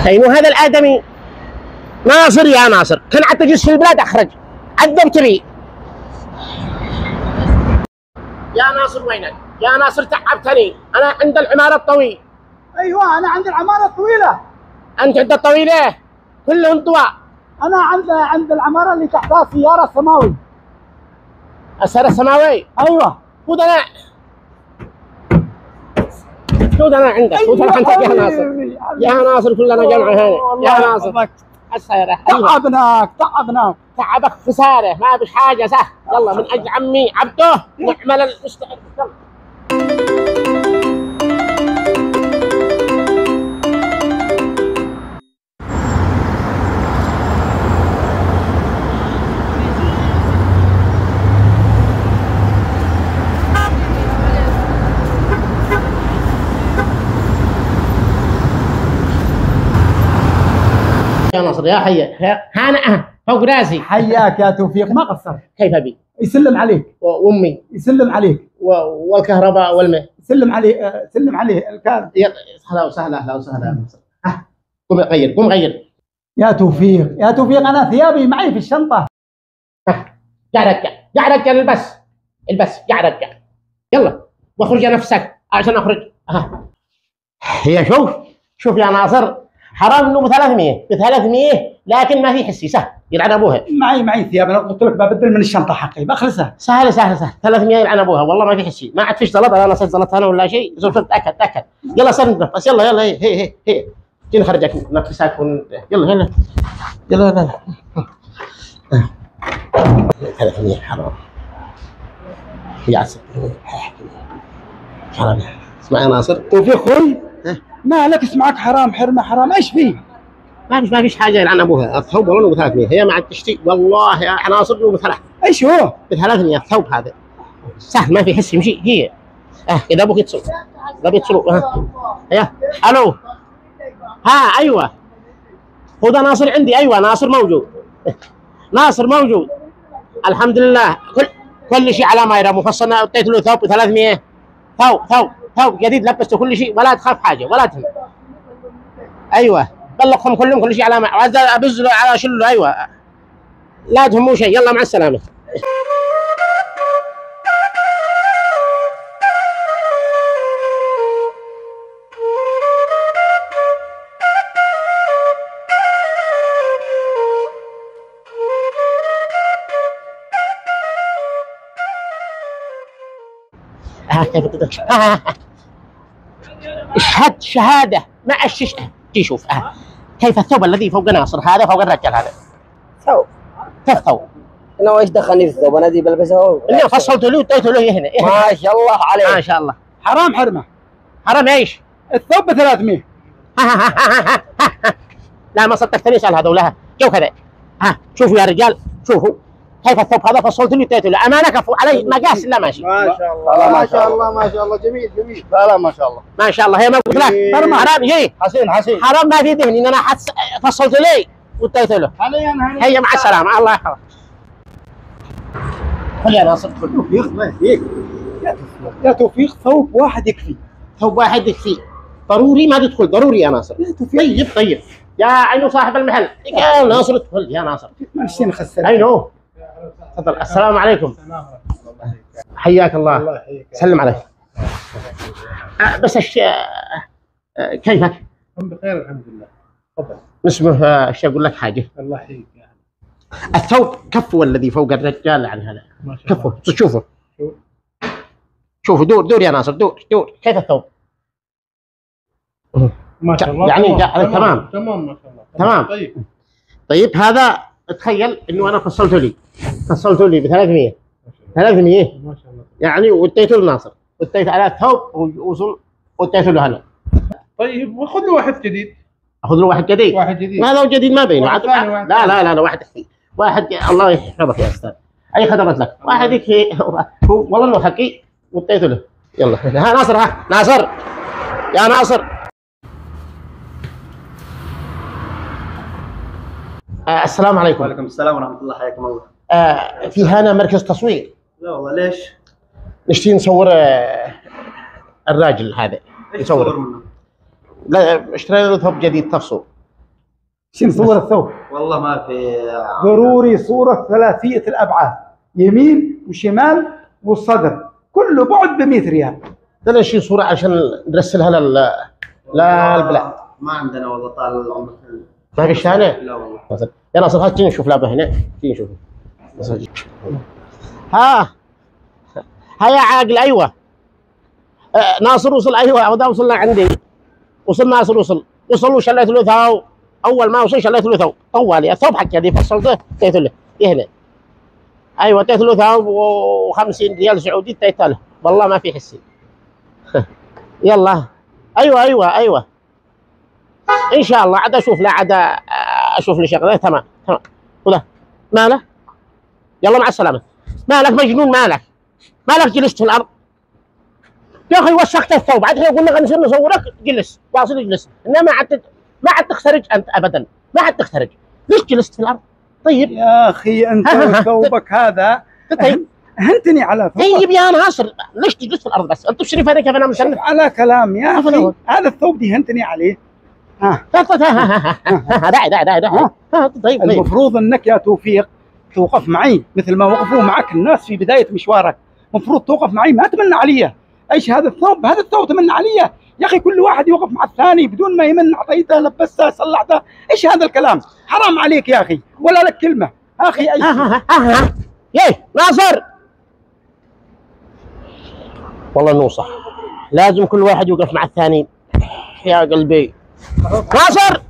اي مو هذا الادمي ناصر يا ناصر، كان حتى جزء في البلاد اخرج عذبت بي. يا ناصر وينك؟ يا ناصر تعبتني، انا عند العماره الطويل. ايوه انا عند العماره الطويله. انت عند الطويله؟ كلهم طواء. انا عند العماره اللي تحتها سياره السماوي. السياره السماوي؟ ايوه. خذ انا عندك. خذ انا عندك يا ناصر. يا ناصر كلنا جمعه هنا يا ناصر. السياره تعبناك. تعبك خساره، ما فيش حاجه سهل. يلا من اجل عمي عبده نعمل المستقبل. يا ناصر يا حي هانا فوق راسي. حياك يا توفيق، ما قصرت. كيف ابي؟ يسلم عليك. وامي يسلم عليك. والكهرباء والماء. سلم عليه. سلم عليه الكهرباء. يلا اهلا وسهلا اهلا وسهلا. قم غير قم غير. يا توفيق انا ثيابي معي في الشنطه. يا رجال البس يا رجال. يلا واخرج نفسك عشان اخرج. هي شوف يا ناصر، حرام انه ب 300 لكن ما في حسي سهل يلعن ابوها. معي ثياب، انا قلت لك ببدل من الشنطه حقي بخلصها. سهل 300 يلعن ابوها والله ما في حسي. ما عاد فيش زلط، انا نسيت زلط انا ولا شيء. زلط تاكد. يلا صير نتنفس. يلا هي جينا خرجك نفسك يلا 300 حرام يا عسل. حرام. اسمع يا ناصر. توفيق خوي ما لك اسمعك حرام حرام ايش فيه؟ ما فيش حاجه يلعن ابوها. الثوب والله ب 300 هي ما عاد تشتي والله يا ناصر ب 300. ايش هو؟ ب 300 الثوب هذا سهل ما في حس يمشي. هي اذا ابوك يتصل يا الو. ايوه خذ ناصر عندي. ايوه ناصر موجود الحمد لله. كل شيء على ما يرى. مفصلنا اعطيت له ثوب ب 300. ثوب جديد لبسته كل شيء ولا تخاف حاجه ولا تهم. ايوه بلغهم كلهم كل شيء على ما عايز ابز له على شله. ايوه لا تهموا شيء. يلا مع السلامه. اشهد شهاده مع الشيشه. شوف كيف الثوب الذي فوق ناصر هذا فوق الرجال هذا ثوب. كيف ثوب؟ انا ايش دخلني في الثوب؟ انا دي بلبسه. اللي فصلت له واديت له هنا. ما شاء الله عليك. ما شاء الله. حرام ايش؟ الثوب ب 300. لا ما صدقتني. اسال هذول جو كذا. شوفوا يا رجال شوفوا كيف الثوب هذا فصلت له واديت له. امانه كفو علي مقاس لا ماشي. ما شاء الله جميل. لا ما شاء الله. ما شاء الله. هي ما قلت لك حرام. هي حسين حرام ما في دهن ان انا فصلت له واديت له. هي مع السلامه. الله يحفظك. خذ يا ناصر يا توفيق ثوب واحد يكفي. ثوب واحد يكفي. ضروري ما تدخل ضروري يا ناصر. طيب يا عينو صاحب المحل. يا ناصر ادخل يا ناصر. ما نشتي نخسر. عينو تفضل. السلام عليكم. حياك الله. سلم عليك. بس كيفك؟ بخير الحمد لله. تفضل. اسمه اقول لك حاجه. الله يحييك يعني. الثوب كفه الذي فوق الرجال عن هذا. ما شاء الله. كفه شوفوا دور يا ناصر. دور كيف الثوب؟ ما شاء الله. يعني تمام ما شاء الله. تمام. طيب هذا تخيل انه انا فصلته لي ب 300 ما شاء الله. يعني واديته لناصر. اديت على الثوب ووصل واديته له هنا. طيب خذ له واحد جديد. اخذ له واحد جديد. ما هذا جديد ما بينه. لا واحد يكفي. واحد الله يحفظك يا استاذ. اي خدمت لك. واحد يكفي. هو والله انه حقي واديته له. يلا ناصر. يا ناصر. السلام عليكم. وعليكم السلام ورحمه الله. حياكم الله. في هنا مركز تصوير. لا والله ليش؟ نشتي نصور الراجل هذا. نصور. لا اشترينا له ثوب جديد تفصل. شنو صور الثوب؟ والله ما في. ضروري صورة ثلاثية الأبعاد، يمين وشمال والصدر، كله بعد ب100 ريال. بدنا نشيل صورة عشان نرسلها للبلاد. ما عندنا والله طال العمر. ما في شانة؟ لا والله. يا ناصر هات تيجي نشوف لعبة هنا، تيجي نشوف. ها يا عاقل. ايوه ناصر وصل. ايوه هذا وصلنا عندي. وصل ناصر وصل وشليت له ثاو. اول ما وصل شليت له ثوب طوالي. الثوب حق هذه فصلته اديت له هنا. ايوه اديت له ثوب و50 ريال سعودي اديت له. والله ما في حسي. يلا ايوه ان شاء الله عاد اشوف لا عاد اشوف لي شغله. تمام ولا ماله. يلا مع السلامه. مالك مجنون؟ مالك جلست في الارض يا اخي؟ وسخت الثوب عاد يقول لك نصير نصورك. جلس واصل اجلس. انما ما عاد تخترج انت ابدا. ما عاد تخترج. ليش جلست في الارض؟ طيب يا أخي أنت وثوبك هذا. طيب هنتني على ثوبك. طيب يا ناصر ليش تجلس في الارض بس؟ انت شريف هذا كيف انا مسنف على كلام يا أخي. هذا الثوب دي هنتني عليه. داعي. طيب المفروض أنك يا توفيق توقف معي مثل ما وقفوا معك الناس في بداية مشوارك. مفروض توقف معي، ما تمن علي. ايش هذا الثوب؟ هذا الثوب تمن علي يا اخي. كل واحد يوقف مع الثاني بدون ما يمن. اعطيته، لبسته، صلحته. ايش هذا الكلام؟ حرام عليك يا اخي. ولا لك كلمه اخي. اي ياي ناصر والله انه صح. لازم كل واحد يوقف مع الثاني يا قلبي. ناصر